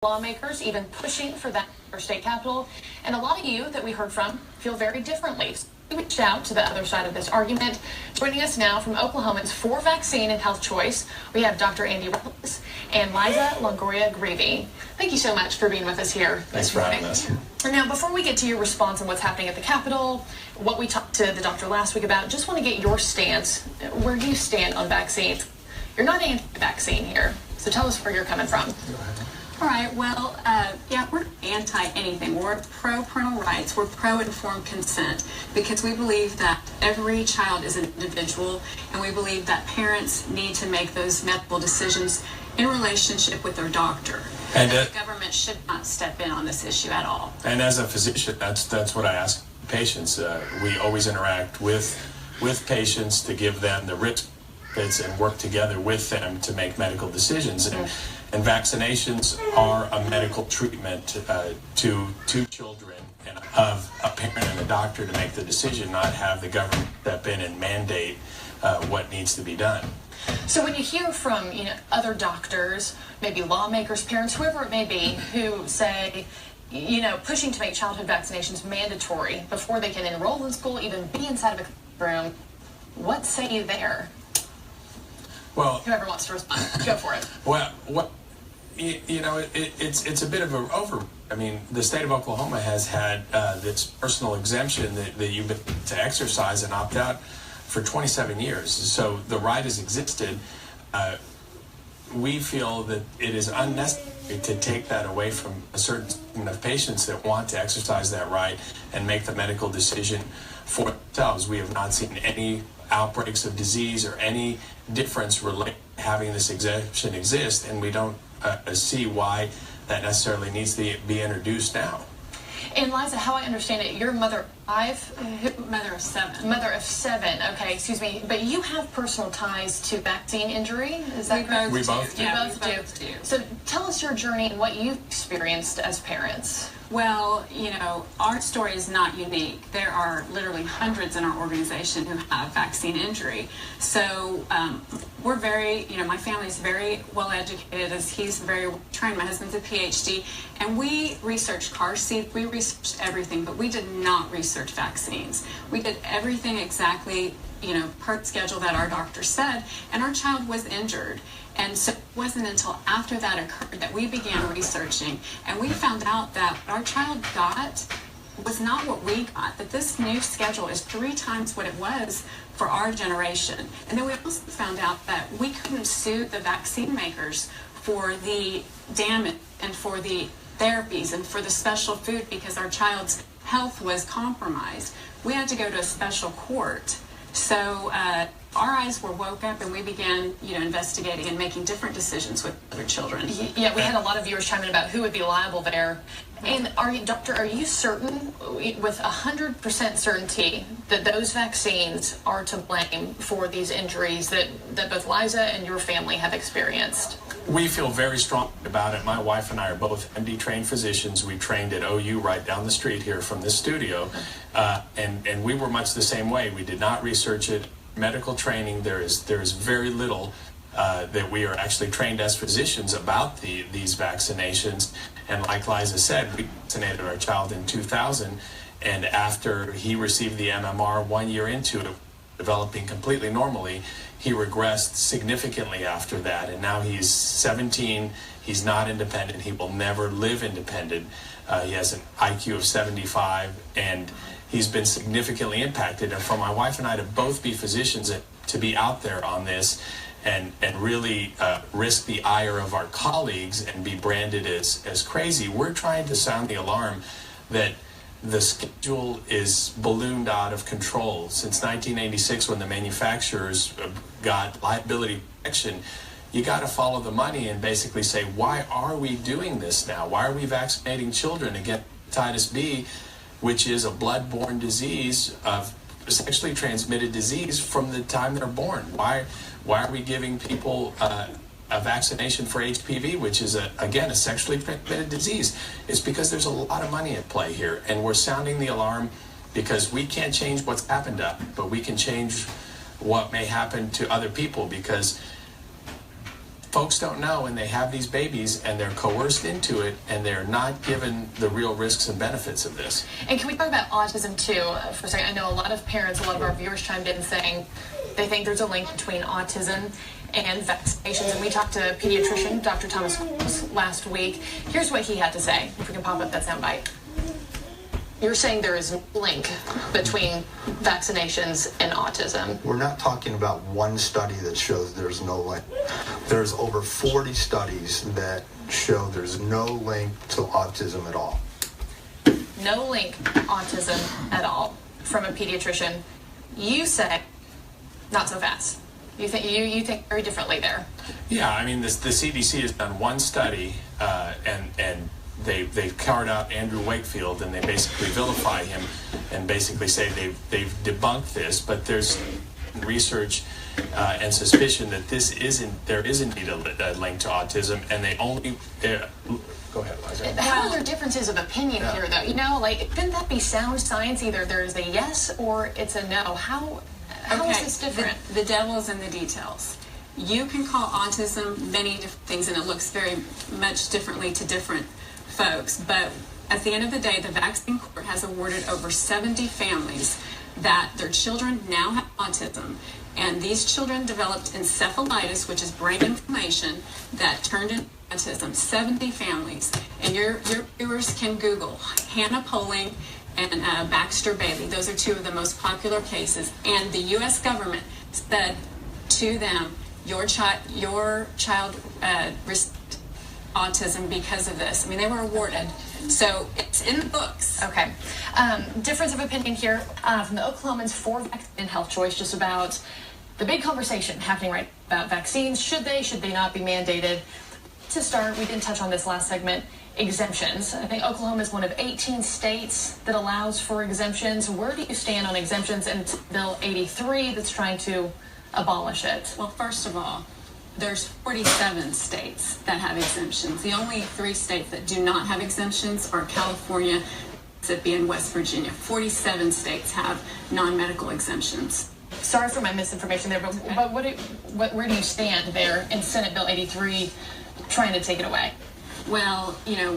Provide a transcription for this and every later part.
lawmakers even pushing for that for state capitol, and a lot of you that we heard from feel very differently. So we reached out to the other side of this argument. Joining us now from Oklahomans for Vaccine and Health Choice, we have Dr. Andy Revelis and Liza Longoria Greve. Thank you so much for being with us here. Thanks for having us. Now, before we get to your response on what's happening at the Capitol, what we talked to the doctor last week about, just want to get your stance, where you stand on vaccines. You're not anti-vaccine here, so tell us where you're coming from. All right, well, yeah, we're anti-anything. We're pro-parental rights. We're pro-informed consent because we believe that every child is an individual, and we believe that parents need to make those medical decisions in relationship with their doctor. And the government should not step in on this issue at all. And as a physician, that's what I ask patients. We always interact with patients to give them the risk benefits and work together with them to make medical decisions. And vaccinations are a medical treatment to children and of a parent and a doctor to make the decision, not have the government step in and mandate what needs to be done. So when you hear from other doctors, maybe lawmakers, parents, whoever it may be, who say, pushing to make childhood vaccinations mandatory before they can enroll in school, even be inside of a room, what say you there? Well, whoever wants to respond, go for it. Well, it's a bit of a over. I mean, the state of Oklahoma has had this personal exemption that you've been to exercise and opt out for 27 years. So the right has existed. We feel that it is unnecessary to take that away from a certain segment of patients that want to exercise that right and make the medical decision for themselves. We have not seen any outbreaks of disease or any difference related to having this exemption exist, and we don't see why that necessarily needs to be introduced now. And Liza, how I understand it, you're mother of 5? Mother of 7. Mother of 7, okay, excuse me. But you have personal ties to vaccine injury, is that correct? We both do. Yeah, we both do. So tell us your journey and what you've experienced as parents. Well, our story is not unique. There are literally hundreds in our organization who have vaccine injury. So we're very, my family's very well educated, as he's very trained. My husband's a PhD, and we researched car seats, we researched everything, but we did not research vaccines. We did everything exactly, per schedule that our doctor said, and our child was injured. And so it wasn't until after that occurred that we began researching, and we found out that what our child got was not what we got, that this new schedule is 3 times what it was for our generation. And then we also found out that we couldn't sue the vaccine makers for the damage and for the therapies and for the special food because our child's health was compromised. We had to go to a special court. So our eyes were woke up, and we began, investigating and making different decisions with other children. Yeah, we had a lot of viewers chime in about who would be liable there. And Doctor, are you certain, with 100% certainty, that those vaccines are to blame for these injuries that both Liza and your family have experienced? We feel very strong about it. My wife and I are both MD trained physicians. We trained at OU right down the street here from this studio. And we were much the same way. We did not research it. Medical training, there is very little that we are actually trained as physicians about these vaccinations. And like Liza said, we vaccinated our child in 2000, and after he received the MMR 1 year into it, developing completely normally, he regressed significantly after that, and now he's 17, he's not independent, he will never live independent. He has an IQ of 75, and he's been significantly impacted. And for my wife and I to both be physicians and to be out there on this and really risk the ire of our colleagues and be branded as crazy, we're trying to sound the alarm that the schedule is ballooned out of control. Since 1986, when the manufacturers got liability protection, you got to follow the money and basically say, why are we doing this now? Why are we vaccinating children against hepatitis B, which is a blood-borne disease, of sexually transmitted disease from the time they're born? Why are we giving people a vaccination for HPV, which is, again, a sexually transmitted disease? It's because there's a lot of money at play here, and we're sounding the alarm because we can't change what's happened to us, but we can change what may happen to other people, because folks don't know, and they have these babies and they're coerced into it and they're not given the real risks and benefits of this. And can we talk about autism too for a second? I know a lot of parents, a lot of our viewers chimed in saying they think there's a link between autism and vaccinations. And we talked to pediatrician Dr. Thomas last week. Here's what he had to say. If we can pop up that soundbite. You're saying there is no link between vaccinations and autism. We're not talking about one study that shows there's no link. There's over 40 studies that show there's no link to autism at all. No link autism at all from a pediatrician. You say not so fast. You think very differently there. Yeah, I mean, the CDC has done one study, and they carved out Andrew Wakefield, and they basically vilify him and basically say they've debunked this, but there's research and suspicion that there is indeed a link to autism, and they only go ahead, Liza. How are there differences of opinion here, though? You know, like, shouldn't that be sound science? Either there is a yes or it's a no. How is this different? The devil's in the details. You can call autism many different things, and it looks very much differently to different folks, but at the end of the day, the vaccine court has awarded over 70 families that their children now have autism, and these children developed encephalitis, which is brain inflammation that turned into autism. 70 families, and your viewers can Google Hannah Poling and Baxter Bailey. Those are two of the most popular cases, and the U.S. government said to them, your child received autism because of this. I mean, they were awarded. So it's in the books. Okay. Difference of opinion here from the Oklahomans for vaccine health choice, just about the big conversation happening right about vaccines. Should they not be mandated? To start, we didn't touch on this last segment, exemptions. I think Oklahoma is one of 18 states that allows for exemptions. Where do you stand on exemptions and Bill 83 that's trying to abolish it? Well, first of all, there's 47 states that have exemptions. The only 3 states that do not have exemptions are California, Mississippi, and West Virginia. 47 states have non-medical exemptions. Sorry for my misinformation there, but where do you stand there in Senate Bill 83 trying to take it away? Well,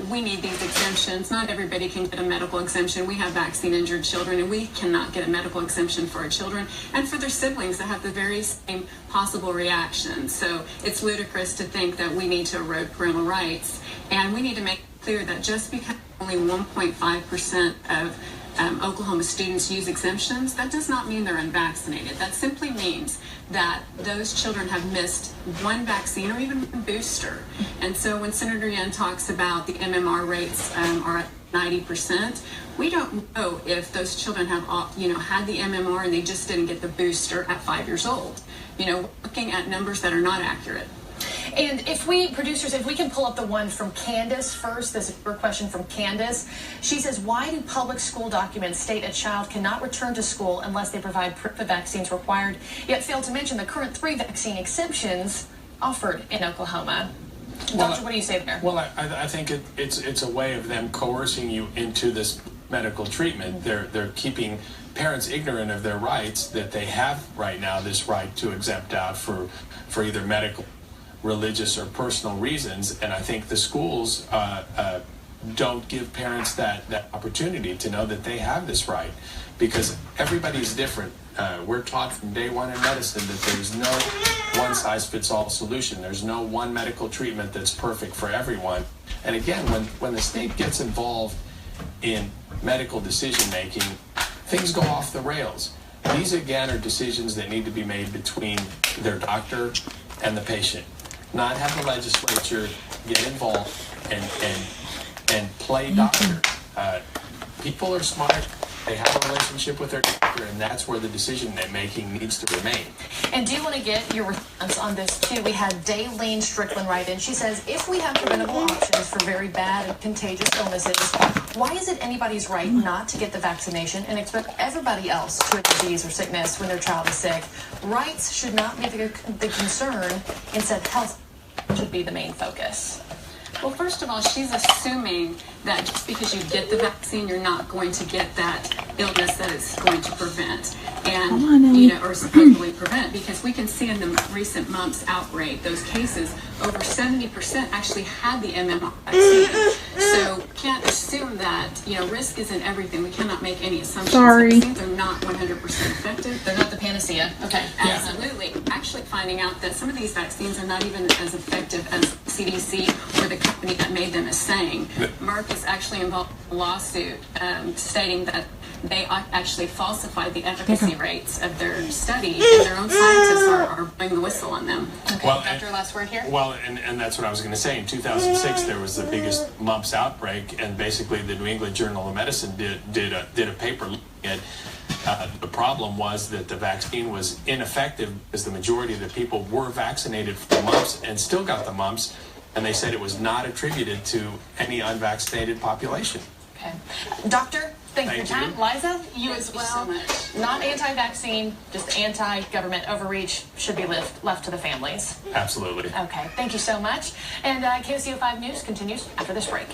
we need these exemptions. Not everybody can get a medical exemption. We have vaccine-injured children, and we cannot get a medical exemption for our children and for their siblings that have the very same possible reaction. So it's ludicrous to think that we need to erode parental rights. And we need to make it clear that just because only 1.5% of Oklahoma students use exemptions, that does not mean they're unvaccinated. That simply means that those children have missed one vaccine or even one booster. And so when Senator Young talks about the MMR rates are at 90%, we don't know if those children have had the MMR and they just didn't get the booster at 5 years old. We're looking at numbers that are not accurate. And if we can pull up the one from Candace first, this is a question from Candace. She says, why do public school documents state a child cannot return to school unless they provide proof of vaccines required, yet fail to mention the current 3 vaccine exemptions offered in Oklahoma? Doctor, what do you say there? Well, I think it's a way of them coercing you into this medical treatment. They're keeping parents ignorant of their rights, that they have right now this right to exempt out for either medical, religious, or personal reasons. And I think the schools don't give parents that opportunity to know that they have this right, because everybody's different. We're taught from day one in medicine that there's no one-size-fits-all solution. There's no one medical treatment that's perfect for everyone. And again, when the state gets involved in medical decision-making, things go off the rails. These, again, are decisions that need to be made between their doctor and the patient. Not have the legislature get involved and play doctor. People are smart. They have a relationship with their doctor, and that's where the decision making needs to remain. And do you want to get your response on this too? We had Daylene Strickland write in. She says, if we have preventable options for very bad and contagious illnesses, why is it anybody's right not to get the vaccination and expect everybody else to a disease or sickness when their child is sick? Rights should not be the concern. Instead, health should be the main focus. Well, first of all, she's assuming that just because you get the vaccine, you're not going to get that illness that it's going to prevent, and or supposedly prevent, because we can see in the recent mumps outbreak, those cases, over 70% actually had the MMR vaccine. So can't assume that risk isn't everything. We cannot make any assumptions. Vaccines are not 100% effective. They're not the panacea. Okay. Absolutely. Actually, finding out that some of these vaccines are not even as effective as CDC or the company that made them is saying. Merck is actually involved in a lawsuit stating that they actually falsified the efficacy rates of their study, and their own scientists are blowing the whistle on them. Okay. Well, Doctor, last word here? Well, and that's what I was going to say. In 2006, there was the biggest mumps outbreak, and basically the New England Journal of Medicine did a paper looking at the problem was that the vaccine was ineffective because the majority of the people were vaccinated for the mumps and still got the mumps, and they said it was not attributed to any unvaccinated population. Okay. Doctor, thank you for your time. Liza, you as well. So much. Not anti-vaccine, just anti-government overreach, should be left to the families. Absolutely. Okay, thank you so much. And KOCO 5 News continues after this break.